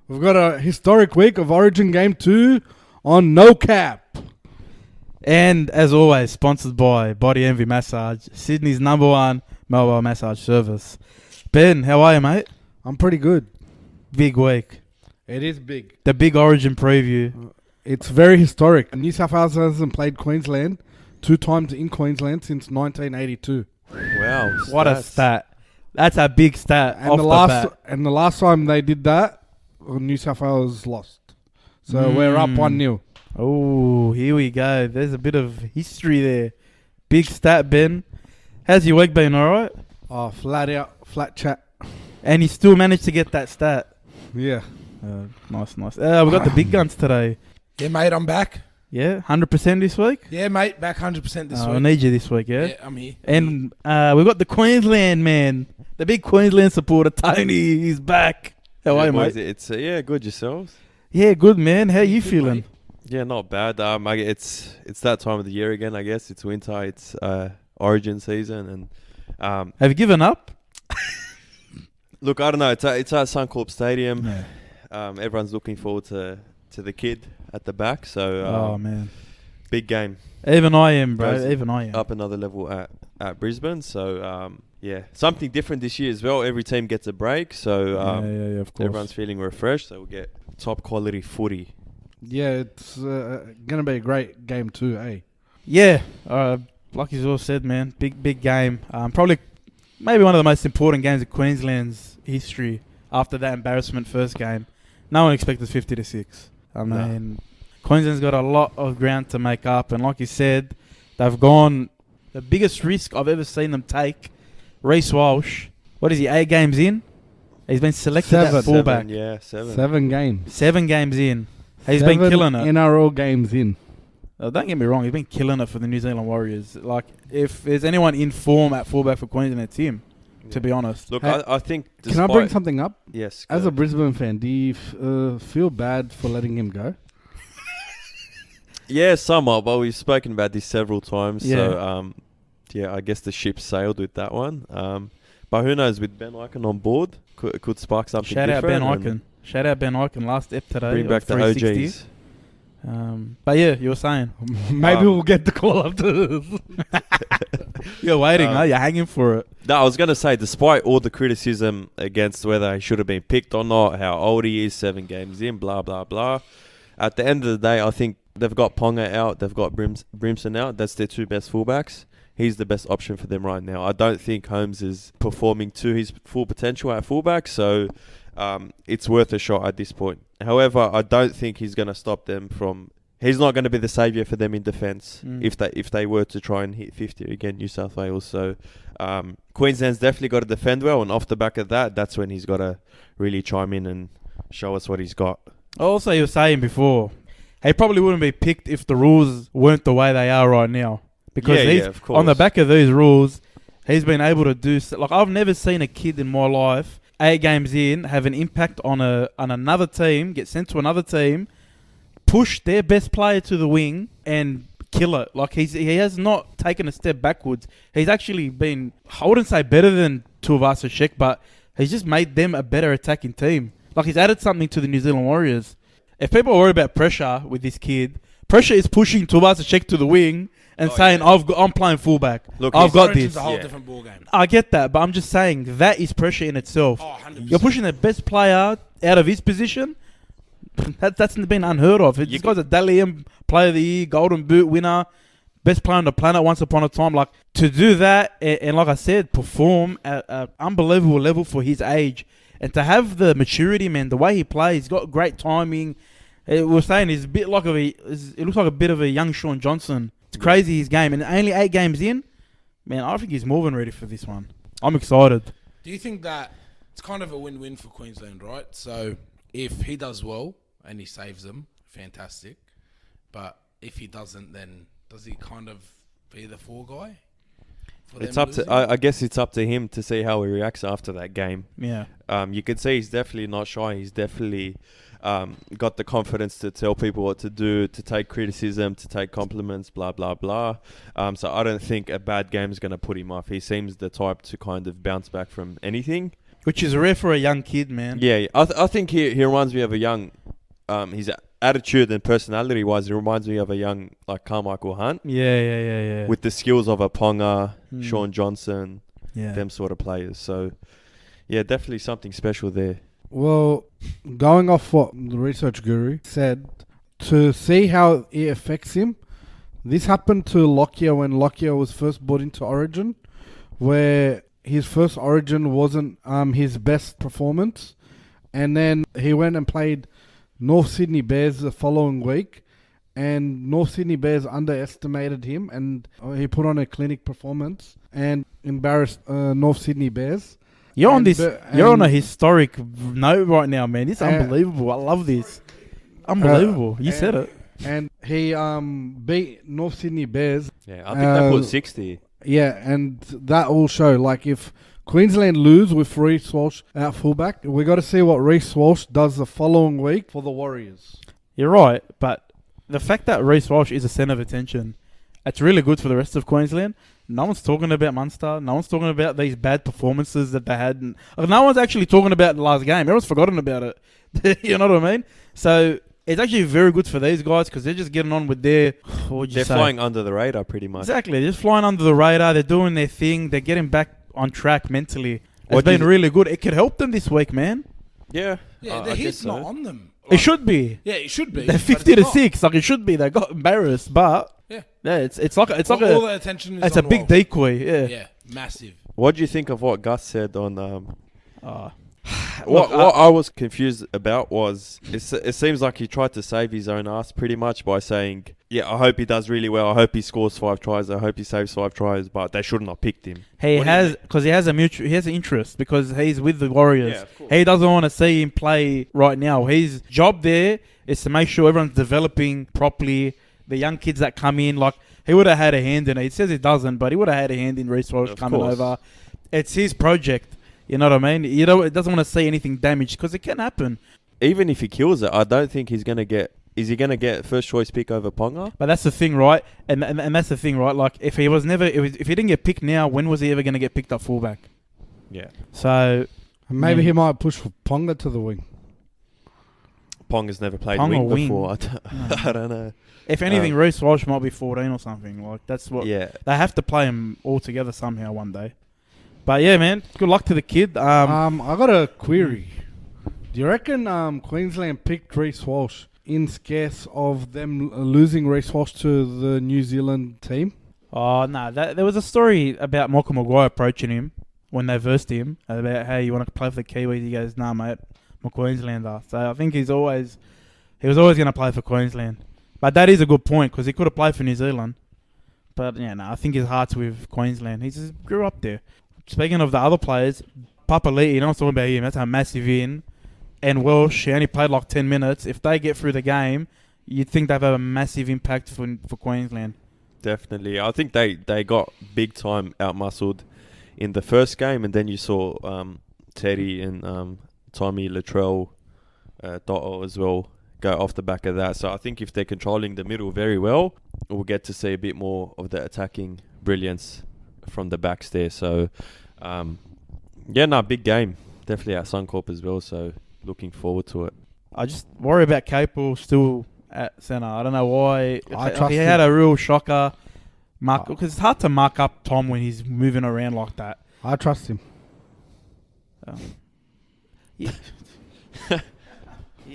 We've got a historic week of Origin Game 2 on No Cap. And as always, sponsored by Body Envy Massage, Sydney's #1 mobile massage service. Ben, how are you, mate? I'm pretty good. Big week. It is big. The big Origin preview. It's very historic. New South Wales hasn't played Queensland 2 times in Queensland since 1982. Wow. What a stat. That's a big stat. And the last time they did that, New South Wales lost. So we're up 1-0. Oh, here we go. There's a bit of history there. Big stat, Ben. How's your week been, all right? Oh, flat out, flat chat. And you still managed to get that stat. Yeah. Nice. We got the big guns today. Yeah, mate, I'm back. Yeah, 100% this week? Yeah, mate, back 100% this week. I need you this week, yeah? Yeah, I'm here. And we've got the Queensland man. The big Queensland supporter, Tony. He's back. How are you, mate? It's good yourselves. Yeah, good, man. How you feeling? Mate. Yeah, not bad. It's that time of the year again. I guess it's winter. It's Origin season, and have you given up? Look, I don't know. It's at Suncorp Stadium. Yeah. Everyone's looking forward to the kid at the back. So, oh man, big game. Even I am, bro. Even I am. Up another level at Brisbane. So, yeah, something different this year as well. Every team gets a break. So, yeah, of course. Everyone's feeling refreshed. So we'll get top quality footy. Yeah, it's going to be a great game too, eh? Yeah, like you all said, man, big game. Probably, maybe one of the most important games of Queensland's history after that embarrassment first game. No one expected 50-6. I mean, Queensland's got a lot of ground to make up, and like you said, they've gone the biggest risk I've ever seen them take. Reece Walsh, what is he, 8 games in? He's been selected at fullback. 7 games. 7 games in. He's been killing it. NRL games in. Don't get me wrong, he's been killing it for the New Zealand Warriors. Like, if there's anyone in form at fullback for Queensland, it's him, to be honest. Look, Hey, I think... Can I bring something up? Yes. As a Brisbane fan, do you feel bad for letting him go? Yeah, somewhat, but we've spoken about this several times. Yeah. So, I guess the ship sailed with that one. But who knows, with Ben Ikin on board, could spark something Shout out Ben different. Ikin. Shout out Ben Ikin. Last ep today. Bring back the 360. OGs. But yeah, you were saying. Maybe we'll get the call after this. You're waiting, huh? You're hanging for it. No, I was going to say, despite all the criticism against whether he should have been picked or not, how old he is, 7 games in, blah, blah, blah. At the end of the day, I think they've got Ponga out, they've got Brimson out. That's their 2 best fullbacks. He's the best option for them right now. I don't think Holmes is performing to his full potential at fullback, so it's worth a shot at this point. However, I don't think he's going to stop them from... He's not going to be the saviour for them in defence if they were to try and hit 50 again, New South Wales. So Queensland's definitely got to defend well, and off the back of that, that's when he's got to really chime in and show us what he's got. Also, you were saying before, he probably wouldn't be picked if the rules weren't the way they are right now. Because he's of course. on the back of these rules, he's been able to do... Like, I've never seen a kid in my life, 8 games in, have an impact on another team, get sent to another team, push their best player to the wing and kill it. Like, he has not taken a step backwards. He's actually been, I wouldn't say better than Tuivasa-Sheck, but he's just made them a better attacking team. Like, he's added something to the New Zealand Warriors. If people are worried about pressure with this kid, pressure is pushing Tuivasa-Sheck to the wing and saying, yeah, I'm playing fullback. Look, I've got this. It's a whole different ball game. I get that, but I'm just saying that is pressure in itself. Oh, 100%. You're pushing the best player out of his position. That's been unheard of. This guy's a Dally M Player of the Year, Golden Boot winner, best player on the planet once upon a time. Like, to do that and like I said, perform at an unbelievable level for his age, and to have the maturity, man, the way he plays, he's got great timing. We're saying he's a bit like it looks like a bit of a young Shaun Johnson. It's crazy, his game. And only 8 games in, man, I think he's more than ready for this one. I'm excited. Do you think that it's kind of a win-win for Queensland, right? So if he does well and he saves them, fantastic. But if he doesn't, then does he kind of be the fall guy? It's up to. I guess it's up to him to see how he reacts after that game. Yeah. You can see he's definitely not shy. He's definitely got the confidence to tell people what to do, to take criticism, to take compliments, blah, blah, blah. So I don't think a bad game is going to put him off. He seems the type to kind of bounce back from anything. Which is rare for a young kid, man. Yeah. I think he reminds me of a young, his attitude and personality-wise, he reminds me of a young, like, Carmichael Hunt. Yeah. With the skills of a Ponga, Shaun Johnson, Yeah. them sort of players. So, yeah, definitely something special there. Well, going off what the research guru said, to see how it affects him, this happened to Lockyer when Lockyer was first brought into Origin, where his first Origin wasn't his best performance, and then he went and played North Sydney Bears the following week, and North Sydney Bears underestimated him, and he put on a clinic performance and embarrassed North Sydney Bears. You're on And this. the- You're on a and- historic note right now, man. It's unbelievable. I love this. Unbelievable. You said it. And he beat North Sydney Bears. Yeah, I think they put 60. Yeah, and that will show. Like, if Queensland lose with Reece Walsh at fullback, we got to see what Reece Walsh does the following week for the Warriors. You're right, but the fact that Reece Walsh is a centre of attention, it's really good for the rest of Queensland. No one's talking about Munster. No one's talking about these bad performances that they had. And, no one's actually talking about the last game. Everyone's forgotten about it. You know what I mean? So it's actually very good for these guys because they're just getting on with their... What would you They're say? flying under the radar pretty much. Exactly. They're just flying under the radar. They're doing their thing. They're getting back on track mentally. It's What do been you- really good. It could help them this week, man. Yeah. Yeah, I the guess hit's so. not on them. It should be. Yeah, it should be. They're but 50 it's to not. 6. Like, it should be. They got embarrassed, but... Yeah. Yeah, it's like All the attention is it's a on big Walsh. decoy. Yeah. Yeah, massive. What do you think of what Gus said on... Uh, What I was confused about was it seems like he tried to save his own ass pretty much by saying, yeah, I hope he does really well. I hope he scores 5 tries. I hope he saves 5 tries, but they shouldn't have picked him. he What do you has because he has an interest because he's with the Warriors. Yeah, of course. He doesn't want to see him play right now. His job there is to make sure everyone's developing properly. The young kids that come in, like he would have had a hand in it. He says he doesn't, but he would have had a hand in Reece Walsh Of coming course. over. It's his project. You know what I mean? You know, it doesn't want to see anything damaged because it can happen. Even if he kills it, I don't think he's going to get... Is he going to get first choice pick over Ponga? But that's the thing, right? And that's the thing, right? Like if he didn't get picked now, when was he ever going to get picked up fullback? Yeah. So Maybe Yeah. he might push for Ponga to the wing. Ponga's never played Ponga wing wing. before. I don't know. if anything, Reece Walsh might be 14 or something. Like that's what Yeah. they have to play him all together somehow one day. But yeah, man, good luck to the kid. I got a query. Do you reckon Queensland picked Reece Walsh in scarce of them losing Reece Walsh to the New Zealand team? Oh no, there was a story about Michael Maguire approaching him when they versed him about how you want to play for the Kiwis. He goes, "Nah, mate, I'm a Queenslander." So I think he was always going to play for Queensland. But that is a good point because he could have played for New Zealand. But yeah, no, I think his heart's with Queensland. He just grew up there. Speaking of the other players, Papali'i, you know what I'm talking about him. That's a massive in. And Welsh, he only played like 10 minutes. If they get through the game, you'd think they've had a massive impact for Queensland. Definitely. I think they got big time out-muscled in the first game, and then you saw Teddy and Tommy Latrell, Dotto as well, go off the back of that. So I think if they're controlling the middle very well, we'll get to see a bit more of the attacking brilliance from the backs there. So, big game. Definitely at Suncorp as well, so looking forward to it. I just worry about Capel still at centre. I don't know why. I If trust he him. had a real shocker mark because it's hard to mark up Tom when he's moving around like that. I trust him.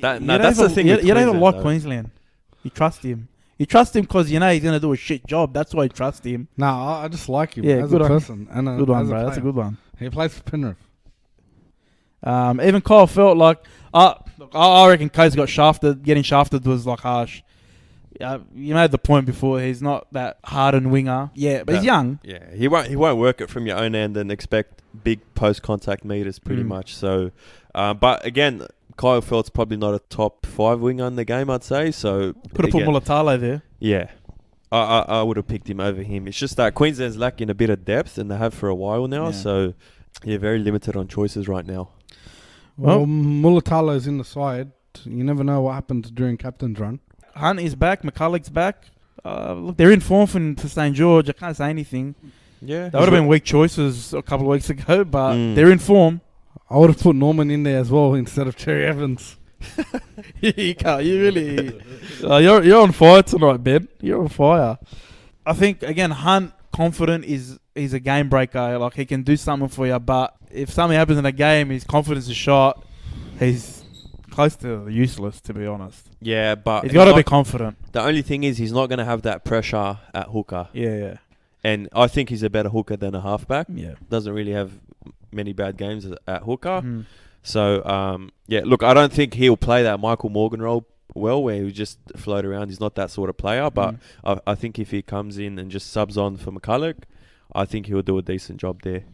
That's the thing. You with don't even Queensland, like though. Queensland. You trust him. You trust him because you know he's going to do a shit job. That's why you trust him. No, I just like him Yeah, as a good on- person. And Good one, as bro. That's a player. good one. He plays for Penrith. Even Kyle felt like, look, I reckon Coates got shafted. Getting shafted was like harsh. You made the point before. He's not that hardened winger. Yeah, but he's young. Yeah, he won't work it from your own end and expect big post contact meters pretty much. So, but again, Kyle Felt's probably not a top 5 winger in the game, I'd say. So Could have put again, Mulatalo there. Yeah, I would have picked him over him. It's just that Queensland's lacking a bit of depth, and they have for a while now. Yeah. So, yeah, very limited on choices right now. Well, Mulatalo's in the side. You never know what happens during captain's run. Hunt is back. McCulloch's back. Look, they're in form for St. George. I can't say anything. Yeah, They would have been weak choices a couple of weeks ago, but Mm. they're in form. I would have put Norman in there as well instead of Cherry Evans. You can't. You really. You're on fire tonight, Ben. You're on fire. I think again, Hunt confident is a game breaker. Like he can do something for you, but if something happens in a game, his confidence is shot. He's close to useless, to be honest. Yeah, but He's got to be confident. The only thing is he's not going to have that pressure at hooker. Yeah. And I think he's a better hooker than a halfback. Yeah. Doesn't really have many bad games at hooker. Mm. So, look, I don't think he'll play that Michael Morgan role well where he just float around. He's not that sort of player. But I think if he comes in and just subs on for McCulloch, I think he'll do a decent job there.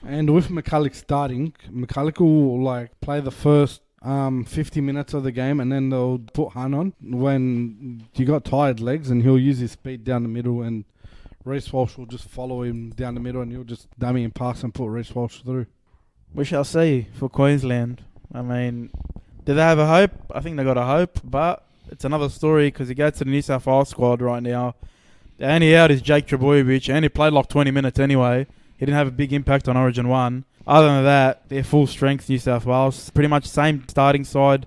And with McCulloch starting, McCulloch will play the first 50 minutes of the game, and then they'll put Hunt on when you got tired legs, and he'll use his speed down the middle, and Reece Walsh will just follow him down the middle, and he'll just dummy and pass and put Reece Walsh through. We shall see for Queensland. I mean, do they have a hope? I think they got a hope, but it's another story because you go to the New South Wales squad right now. The only out is Jake Trbojevic, and he played 20 minutes anyway. He didn't have a big impact on Origin 1. Other than that, they're full strength New South Wales. Pretty much same starting side.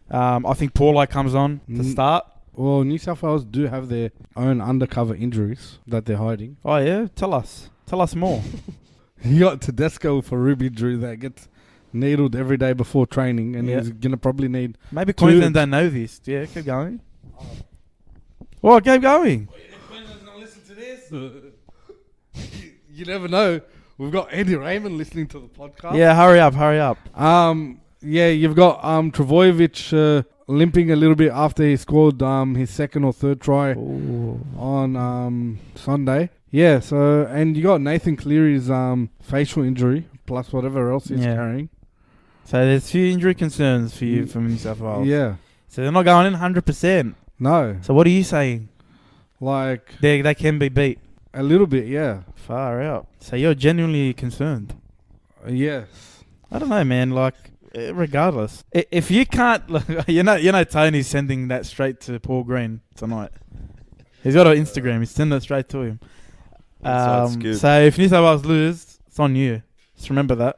I think Paulo comes on to start. Well, New South Wales do have their own undercover injuries that they're hiding. Oh, yeah? Tell us more. You got Tedesco for Ruby Drew that gets needled every day before training, and he's going to probably need... Maybe Queensland don't know this. Yeah, keep going. Well, keep going. Queensland's going to listen to this? You never know. We've got Andy Raymond listening to the podcast. Yeah, hurry up. You've got Trbojevic limping a little bit after he scored his second or third try on Sunday. Yeah, so and you got Nathan Cleary's facial injury plus whatever else he's carrying. So there's few injury concerns for you from New South Wales. Yeah. So they're not going in 100%. No. So what are you saying? They can be beat. A little bit, yeah. Far out. So you're genuinely concerned. Yes. I don't know, man. Regardless, if you can't, you know, Tony's sending that straight to Paul Green tonight. He's got an Instagram. He's sending it straight to him. So if New South Wales lose, it's on you. Just remember that.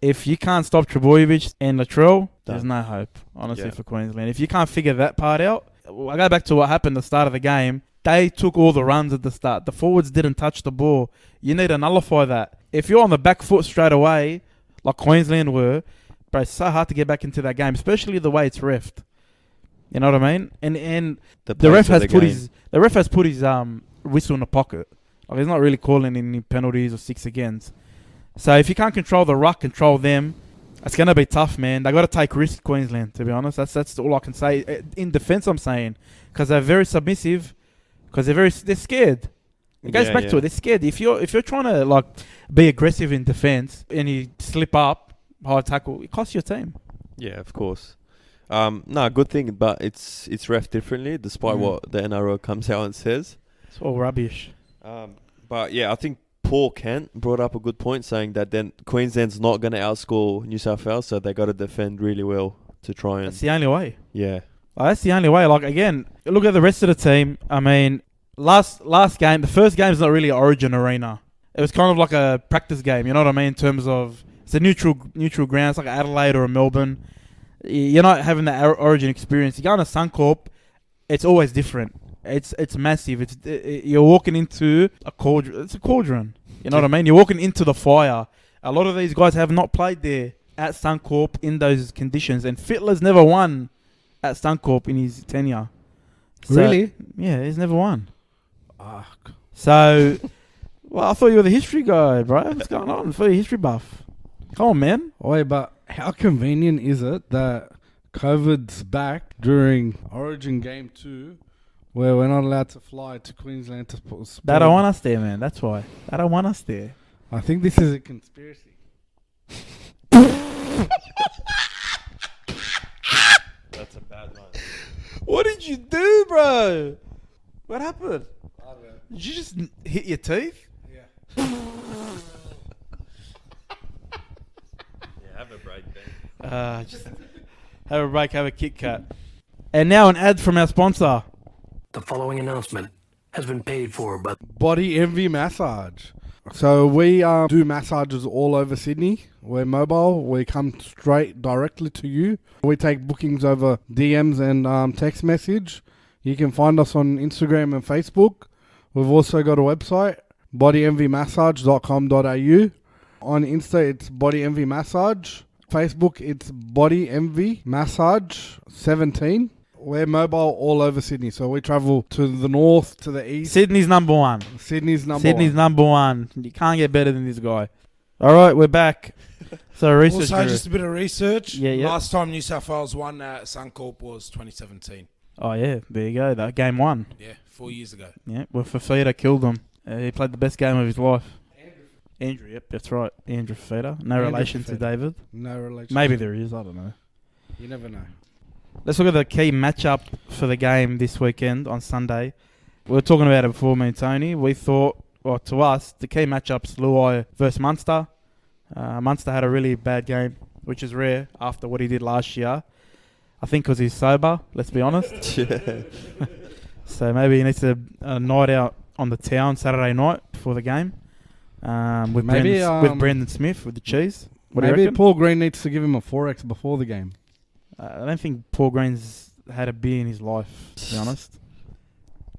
If you can't stop Trbojevic and Latrell, there's no hope, honestly, for Queensland. If you can't figure that part out, I go back to what happened at the start of the game. They took all the runs at the start. The forwards didn't touch the ball. You need to nullify that. If you're on the back foot straight away, like Queensland were, bro, it's so hard to get back into that game, especially the way it's reffed. You know what I mean? And the ref has put his whistle in the pocket. He's not really calling any penalties or 6 against. So if you can't control the ruck, control them, it's going to be tough, man. They got to take risks, Queensland, to be honest. That's all I can say. In defence, I'm saying, because they're very submissive, because they're scared. It goes back to it. They're scared. If you're trying to be aggressive in defence and you slip up, high tackle, it costs your team. Yeah, of course. Good thing, but it's ref differently, despite what the NRL comes out and says. It's all rubbish. But yeah, I think Paul Kent brought up a good point, saying that then Queensland's not going to outscore New South Wales, so they got to defend really well to try and... That's the only way. Yeah. That's the only way. Again, look at the rest of the team. I mean, last game, the first game is not really an Origin arena. It was kind of like a practice game, you know what I mean, in terms of... It's a neutral ground. It's like Adelaide or a Melbourne. You're not having the Origin experience. You go on a Suncorp, it's always different. It's massive. You're walking into a cauldron. It's a cauldron. You know what I mean? You're walking into the fire. A lot of these guys have not played there at Suncorp in those conditions. And Fittler's never won at Suncorp in his tenure. So, really? Yeah, he's never won. So, well, I thought you were the history guy, bro. What's going on? I thought you're a history buff. Come on, man. Wait, but how convenient is it that COVID's back during Origin Game 2 where we're not allowed to fly to Queensland to sport? They don't want us there, man. That's why. They don't want us there. I think this is a conspiracy. That's a bad one. What did you do, bro? What happened? I don't know. Did you just hit your teeth? Yeah. Have a break then. Just have a break, have a Kit Kat. And now an ad from our sponsor. The following announcement has been paid for by Body Envy Massage. So we do massages all over Sydney. We're mobile. We come straight directly to you. We take bookings over DMs and text message. You can find us on Instagram and Facebook. We've also got a website, bodyenvymassage.com.au. On Insta, it's bodyenvymassage. Facebook, it's bodyenvymassage 17. We're mobile all over Sydney, so we travel to the north, to the east. Sydney's number one. Sydney's Sydney's number one. You can't get better than this guy. All right, we're back. So research. Also, just a bit of research. Yeah. Last time New South Wales won at Suncorp was 2017. Oh yeah, there you go. That game 1. Yeah, 4 years ago. Yeah, well, Fafita killed him. He played the best game of his life. Andrew, yep, that's right. Andrew Fafita. No Andrew relation to Fafita. David. No relation. Maybe there is. I don't know. You never know. Let's look at the key matchup for the game this weekend on Sunday. We were talking about it before, me and Tony. We thought, well, to us, the key matchup's Luai versus Munster. Munster had a really bad game, which is rare after what he did last year. I think because he's sober, let's be honest. So maybe he needs a night out on the town Saturday night before the game. With Brendan Smith with the cheese. What do you Maybe reckon? Paul Green needs to give him a 4X before the game. I don't think Paul Green's had a beer in his life, to be honest.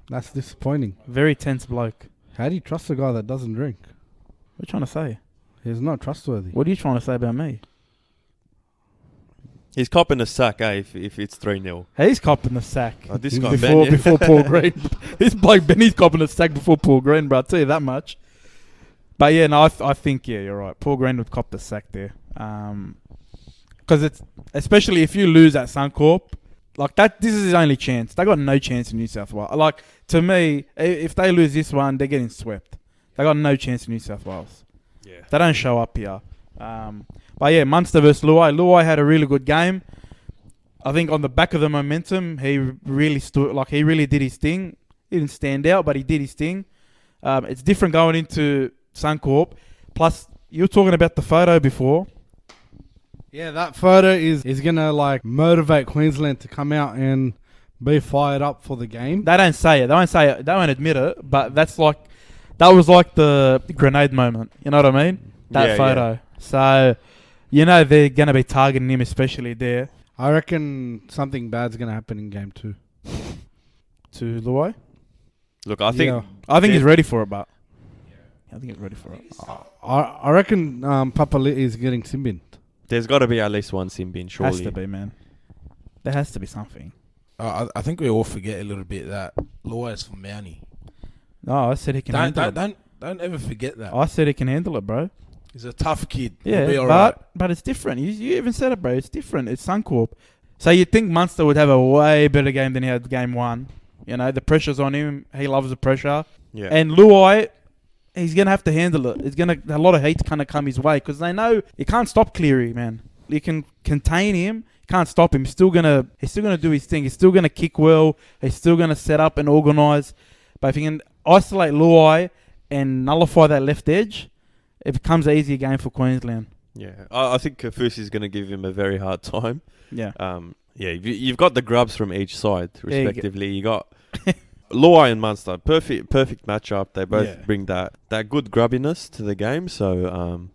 That's disappointing. Very tense bloke. How do you trust a guy that doesn't drink? What are you trying to say? He's not trustworthy. What are you trying to say about me? He's copping a sack, if it's 3-0. He's copping the sack. Oh, this guy, before Paul Green. This bloke Benny's copping the sack before Paul Green, bro. I'll tell you that much. But yeah, no, I think, yeah, you're right. Paul Green would cop the sack there. Because it's, especially if you lose at Suncorp, like that, this is his only chance. They got no chance in New South Wales. Like, to me, if they lose this one, they're getting swept. They got no chance in New South Wales. Yeah. They don't show up here. But yeah, Munster versus Luai. Luai had a really good game. I think on the back of the momentum, he really did his thing. He didn't stand out, but he did his thing. It's different going into Suncorp. Plus, you were talking about the photo before. Yeah, that photo is going to like motivate Queensland to come out and be fired up for the game. They don't say it. They won't say it. They won't admit it. But that was like the grenade moment. You know what I mean? That photo. Yeah. So, you know they're going to be targeting him, especially there. I reckon something bad's going to happen in game 2. To Luai? Look, I think he's ready for it, but I think he's ready for it. I reckon Papali'i is getting simbined. there's got to be at least one sin bin, surely. Has to be, man. There has to be something. I think we all forget a little bit that Luai is from Mountie. No, I said he can handle it. Don't ever forget that. I said he can handle it, bro. He's a tough kid. Yeah, He'll be all right. but it's different. You even said it, bro. It's different. It's Suncorp. So you'd think Munster would have a way better game than he had game one. You know, the pressure's on him. He loves the pressure. Yeah. And Luai, he's going to have to handle it. It's going to a lot of heat's going to come his way because they know you can't stop Cleary, man. You can contain him. You can't stop him. He's still going to do his thing. He's still going to kick well. He's still going to set up and organise. But if you can isolate Luai and nullify that left edge, it becomes an easier game for Queensland. Yeah, I think Kafusi is going to give him a very hard time. Yeah. Yeah, you've got the grubs from each side, respectively. You got Luai and Munster, perfect matchup. They both bring that good grubbiness to the game. So,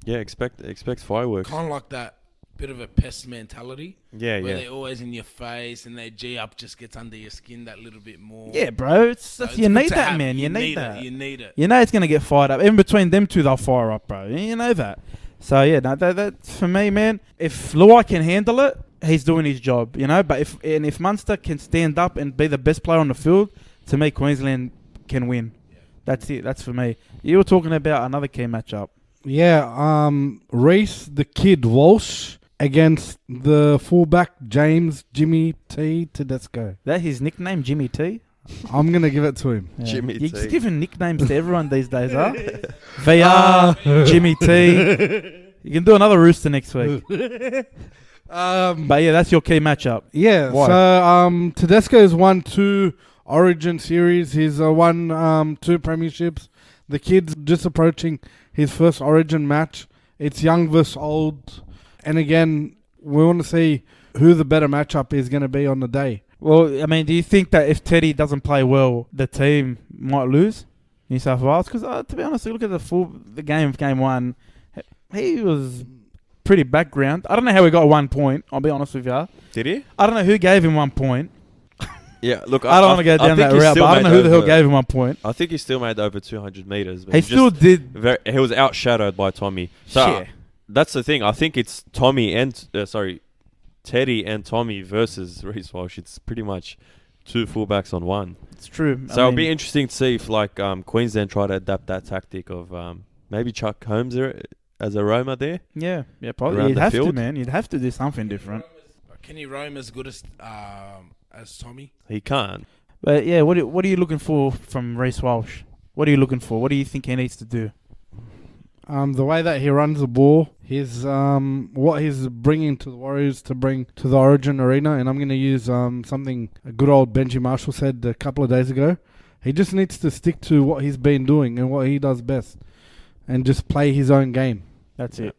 expect fireworks. Kind of like that bit of a pest mentality. Yeah, where they're always in your face and their G up just gets under your skin that little bit more. Yeah, bro. You need that, man. You need that. You need it. You know it's going to get fired up. Even between them two, they'll fire up, bro. You know that. So, yeah, no, that for me, man, if Luai can handle it, he's doing his job, you know. But if Munster can stand up and be the best player on the field, to me, Queensland can win. Yeah. That's it. That's for me. You were talking about another key matchup. Yeah, Reece the Kid Walsh against the fullback James Jimmy T Tedesco. That his nickname, Jimmy T? I'm going to give it to him. Yeah. Jimmy T. You're just giving nicknames to everyone these days, huh? VR, Jimmy T. You can do another rooster next week. But yeah, that's your key matchup. Yeah. Why? So Tedesco's won 2 Origin series. He's won 2 premierships. The kid's just approaching his first Origin match. It's young versus old. And again, we want to see who the better matchup is going to be on the day. Well, I mean, do you think that if Teddy doesn't play well, the team might lose? New South Wales? Because to be honest, look at the game of game one. He was pretty background. I don't know how he got 1 point. I'll be honest with you. Did he? I don't know who gave him 1 point. Yeah, look, I don't want to go down that route, but I don't know who the hell gave him 1 point. I think he still made over 200 meters. But He still did. he was outshadowed by Tommy. So Yeah. that's the thing. I think it's Teddy and Tommy versus Reece Walsh. It's pretty much 2 fullbacks on 1. It's true. So it'll be interesting to see if Queensland try to adapt that tactic of maybe Chuck Holmes there as a roamer there. Yeah, probably. Around You'd the have to, field. man. You'd have to do something different. Can he roam as good as Tommy? He can't. But yeah, what are you looking for from Reece Walsh? What are you looking for? What do you think he needs to do? The way that he runs the ball, what he's bringing to the Warriors to bring to the Origin arena, and I'm going to use something a good old Benji Marshall said a couple of days ago. He just needs to stick to what he's been doing and what he does best, and just play his own game. That's it.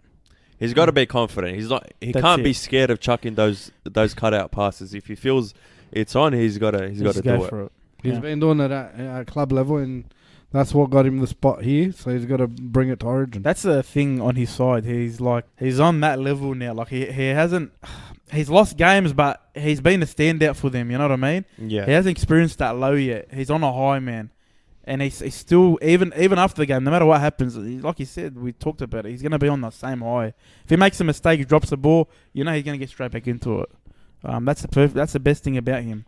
He's got to be confident. He can't be scared of chucking those cutout passes. If he feels it's on, he's got to do it. For it. He's been doing it at club level, and that's what got him the spot here. So he's got to bring it to Origin. That's the thing on his side. He's on that level now. Like he hasn't. He's lost games, but he's been a standout for them. You know what I mean? Yeah. He hasn't experienced that low yet. He's on a high, man. And he's still, even after the game, no matter what happens, like you said, we talked about it, he's going to be on the same high. If he makes a mistake, he drops the ball, he's going to get straight back into it. That's the best thing about him.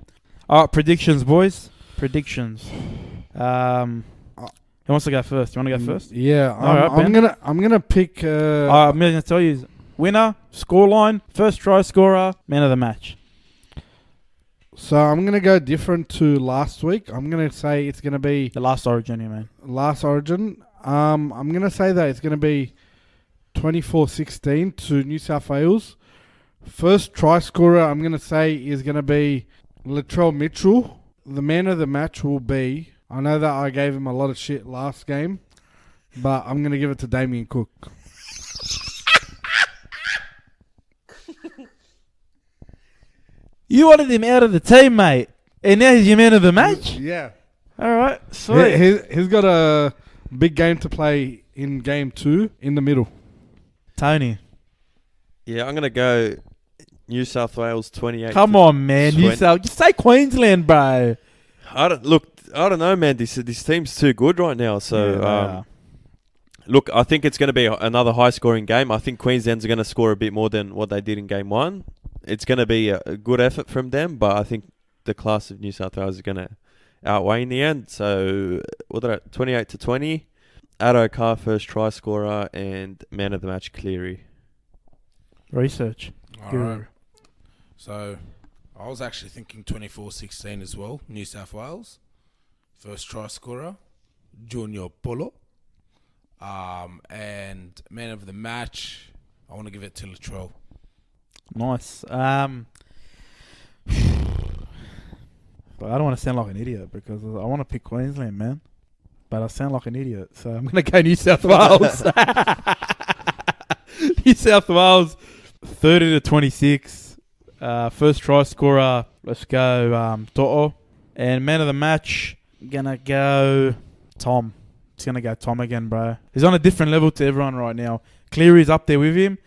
All right, predictions, boys. Predictions. Who wants to go first? You want to go first? Yeah, All right, I'm gonna pick. I'm going to tell you, winner, scoreline, first try scorer, man of the match. So I'm gonna go different to last week. I'm gonna say it's gonna be The last Origin, you mean? last Origin. I'm gonna say that it's gonna be 24-16 to New South Wales. First try scorer, I'm gonna say is gonna be Latrell Mitchell. The man of the match will be. I know that I gave him a lot of shit last game, but I'm gonna give it to Damien Cook. You wanted him out of the team, mate. And now he's your man of the match? Yeah. All right, sweet. He's got a big game to play in game 2 in the middle. Tony. Yeah, I'm going to go New South Wales 28. Come on, man. Just say Queensland, bro. I don't know, man. This team's too good right now. So, look, I think it's going to be another high-scoring game. I think Queensland's going to score a bit more than what they did in game 1. It's going to be a good effort from them, but I think the class of New South Wales is going to outweigh in the end. So, 28-20. Addo Carr first try scorer and man of the match Cleary. Research. All right. So, I was actually thinking 24-16 as well. New South Wales. First try scorer, Junior Polo. And man of the match, I want to give it to Latrell. Nice. But I don't want to sound like an idiot because I want to pick Queensland, man. But I sound like an idiot, so I'm going to go New South Wales. New South Wales, 30-26. First try scorer, let's go Toto. And man of the match, going to go Tom. It's going to go Tom again, bro. He's on a different level to everyone right now. Cleary's up there with him.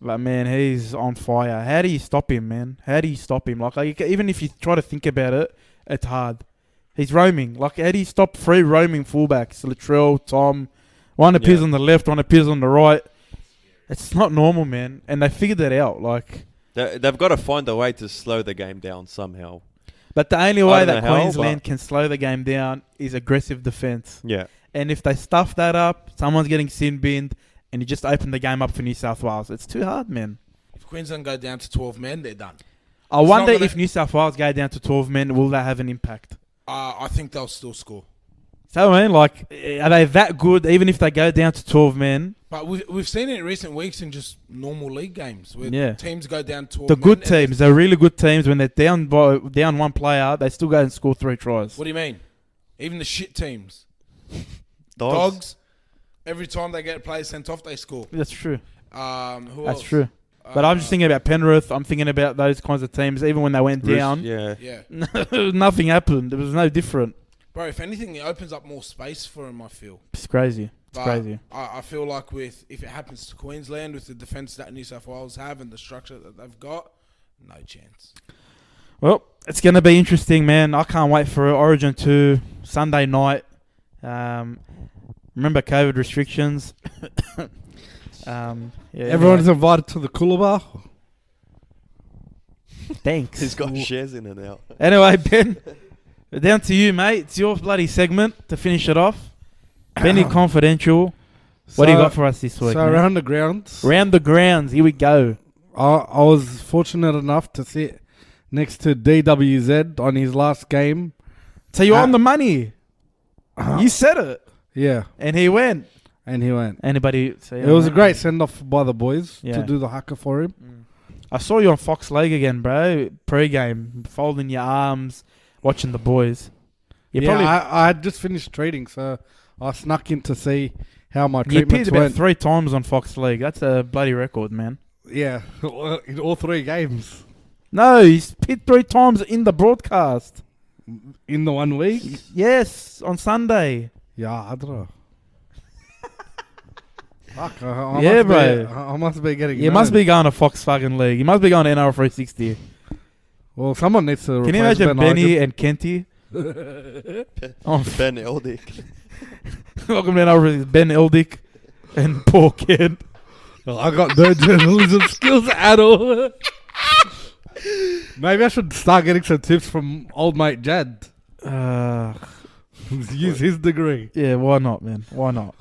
But, man, he's on fire. How do you stop him, man? How do you stop him? Like even if you try to think about it, it's hard. He's roaming. Like, how do you stop 3 roaming fullbacks? Latrell, Tom. One appears on the left, one appears on the right. It's not normal, man. And they figured that out. Like, They've got to find a way to slow the game down somehow. But the only way that know how, Queensland can slow the game down is aggressive defence. Yeah. And if they stuff that up, someone's getting sin-binned, and you just open the game up for New South Wales. It's too hard, man. If Queensland go down to 12 men, they're done. I wonder if New South Wales go down to 12 men, will that have an impact? I think they'll still score. So, I mean, like, are they that good even if they go down to 12 men? But we've seen it in recent weeks in just normal league games where teams go down to 12 The men. good teams, the really good teams, when they're down one player, they still go and score 3 tries. What do you mean? Even the shit teams. Dogs. Every time they get players sent off, they score. That's true. Who else? That's true. But I'm just thinking about Penrith. I'm thinking about those kinds of teams. Even when they went down, Yeah. Yeah. nothing happened. It was no different. Bro, if anything, it opens up more space for him, I feel. It's crazy. It's But crazy. I feel like if it happens to Queensland with the defence that New South Wales have and the structure that they've got, no chance. Well, it's going to be interesting, man. I can't wait for Origin 2 Sunday night. Remember COVID restrictions. Everyone's invited to the Coolabah. Thanks. He's got shares in it now. Anyway, Ben, down to you, mate. It's your bloody segment to finish it off. Benny Confidential. What do you got for us this week? So man? around the grounds, Round the grounds. Here we go. I was fortunate enough to sit next to DWZ on his last game. So you're on the money. You said it. Yeah, And he went. and he went. Anybody say It was a great send-off by the boys Yeah. to do the haka for him. I saw you on Fox League again, bro. Pre-game, folding your arms, watching the boys. You Yeah, probably I had just finished trading, so I snuck in to see how my you treatments pitched about went. 3 times on Fox League. That's a bloody record, man. Yeah, in all 3 games No, he's hit 3 times in the broadcast. in the 1 week. Yes, on Sunday. Yeah, I don't know. Fuck, I Yeah, must bro. I must be getting. You must known. be going to Fox fucking League. You must be going to NRL 360. Well, someone needs to. Can you replace imagine Ben Benny Argan. and Kenty? on Ben Eldick. Welcome to NRL Ben Eldick and poor kid. I got no journalism skills at all. Maybe I should start getting some tips from old mate Jad. Use his degree. Yeah, why not, man? Why not?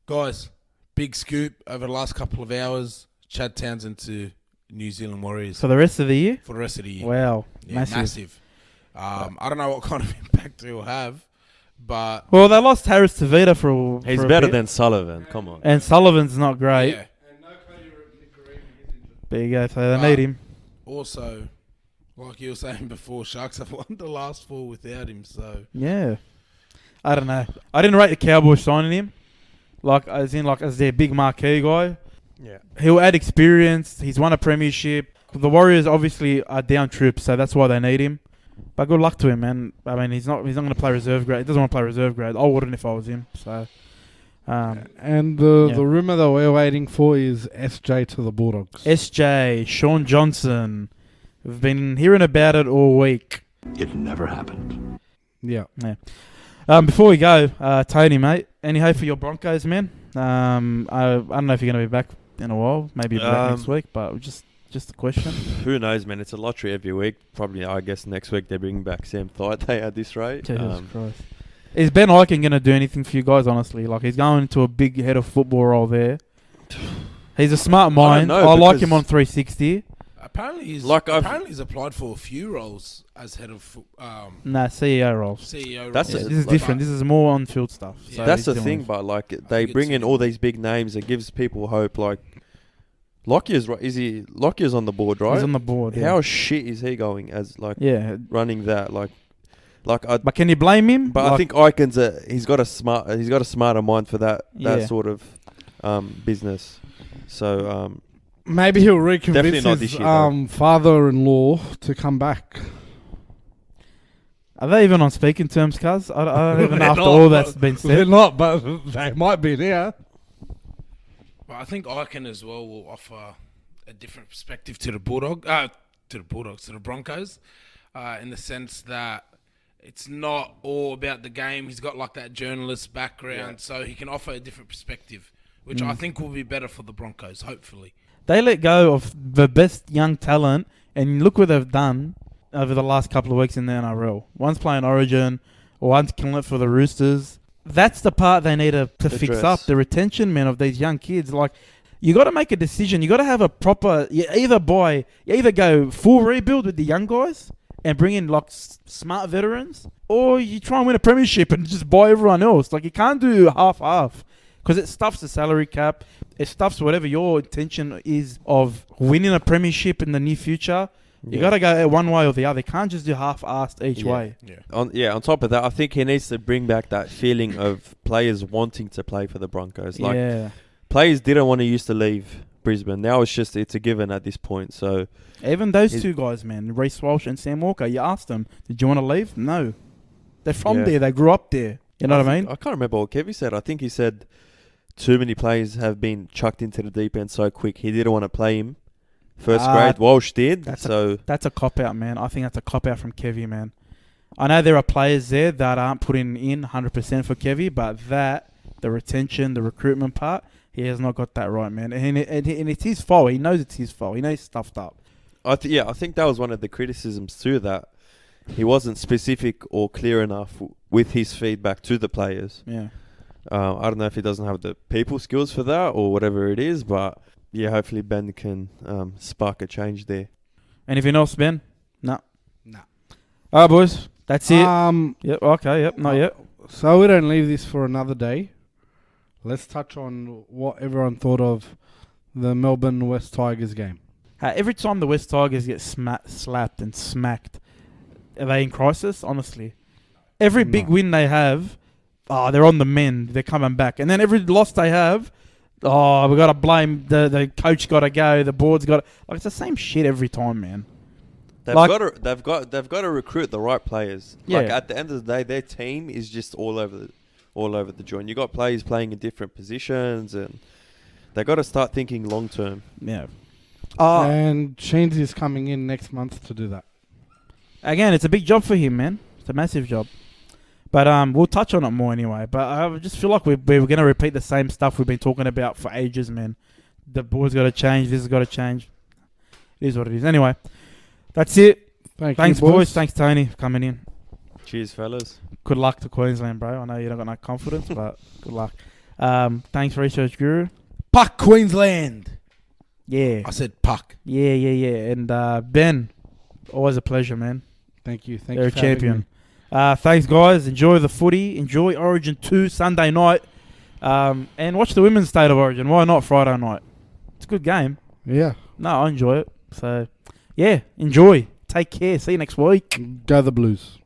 Guys, big scoop over the last couple of hours. Chad Townsend to New Zealand Warriors For the rest of the year? for the rest of the year. Wow. Yeah, massive. I don't know what kind of impact it will have, but Well, they lost Harris Tavita for He's a better bit. than Sullivan. Come on. And Sullivan's not great. yeah. There you go. So they need him. Also, like you were saying before, Sharks have won the last 4 without him. So Yeah. I don't know. I didn't rate the Cowboys signing him. As their big marquee guy. Yeah. He'll add experience. He's won a premiership. The Warriors obviously are down troops, so that's why they need him. But good luck to him, man. I mean, he's not going to play reserve grade. He doesn't want to play reserve grade. I wouldn't if I was him. So, And the rumour that we're waiting for is SJ to the Bulldogs. SJ, Shaun Johnson. We've been hearing about it all week. It never happened. Yeah. Before we go, Tony, mate, any hope for your Broncos, man? I don't know if you're going to be back in a while. Maybe back next week, but just a question. Who knows, man? It's a lottery every week. Probably, I guess, next week they bring back Sam Thaiday at this rate. Jesus Christ. Is Ben Eichen going to do anything for you guys, honestly? Like, he's going into a big head of football role there. He's a smart mind. I don't know, I like because- him on 360. apparently he's applied for a few roles as head of Nah, CEO roles. CEO. That's roles. a- This is like- different. This is more on-field stuff. Yeah. So That's he's the doing thing, it. but like think they it's bring in good. all these big names. It gives people hope. Like Lockyer's right. Lockyer's on the board, right? He's on the board. How shit is he going as like Yeah. running that? Like But can you blame him? But I think Eiken's he's got a smarter mind for that Yeah. sort of business. So Maybe he'll Definitely reconvince not this his year, though. father-in-law to come back. Are they even on speaking terms, cuz? I don't even know They're after not, all that's been They're said. not, but they might be there. But I think Eichen as well will offer a different perspective to the Broncos, in the sense that it's not all about the game. He's got like that journalist background, so he can offer a different perspective, which I think will be better for the Broncos, hopefully. They let go of the best young talent, and look what they've done over the last couple of weeks in the NRL. One's playing Origin, or one's killing it for the Roosters. That's the part they need to fix Address. up, the retention, man, of these young kids. Like, you got to make a decision. You got to have a proper. You either go full rebuild with the young guys and bring in like smart veterans, or you try and win a premiership and just buy everyone else. Like, you can't do half-half because it stuffs the salary cap. It stuffs whatever your intention is of winning a premiership in the near future. You got to go one way or the other. You can't just do half-assed each way. Yeah. on top of that, I think he needs to bring back that feeling of players wanting to play for the Broncos. Like Yeah. players didn't want to used to leave Brisbane. Now it's a given at this point. So Even those two guys, man, Reece Walsh and Sam Walker, you asked them, did you want to leave? No. They're from Yeah. there. They grew up there. You know what I mean? I can't remember what Kevy said. I think he said too many players have been chucked into the deep end so quick. He didn't want to play him first grade. Walsh did. That's a cop-out, man. I think that's a cop-out from Kevy, man. I know there are players there that aren't putting in 100% for Kevy, but the retention, the recruitment part, he has not got that right, man. And it's his fault. He knows it's his fault. He knows he's stuffed up. I think that was one of the criticisms too, that he wasn't specific or clear enough with his feedback to the players. Yeah. I don't know if he doesn't have the people skills for that or whatever it is, but yeah, hopefully Ben can spark a change there. Anything else, Ben? No. Nah. All right, boys. That's it. Yep. Okay. Yep. Not yet. So we don't leave this for another day. Let's touch on what everyone thought of the Melbourne West Tigers game. Every time the West Tigers get slapped and smacked, are they in crisis? Honestly, every big win they have, they're on the mend. They're coming back, and then every loss they have, we got to blame the coach. Got to go. The board's got it's the same shit every time, man. They've got to recruit the right players. Yeah. Like at the end of the day, their team is just all over the joint. You got players playing in different positions, and they got to start thinking long term. Yeah. And Shane's is coming in next month to do that. Again, it's a big job for him, man. It's a massive job. But we'll touch on it more anyway. But I just feel like we're going to repeat the same stuff we've been talking about for ages, man. The board's got to change. This has got to change. It is what it is. Anyway, that's it. Thanks, boys. Thanks, Tony, for coming in. Cheers, fellas. Good luck to Queensland, bro. I know you don't got no confidence, but good luck. Thanks, Research Guru. Puck Queensland. Yeah. I said puck. Yeah. And Ben, always a pleasure, man. Thank you. They're a champion. Thanks, guys. Enjoy the footy. Enjoy Origin 2 Sunday night. And watch the Women's State of Origin. Why not Friday night? It's a good game. Yeah. No, I enjoy it. So, yeah, enjoy. Take care. See you next week. Go the Blues.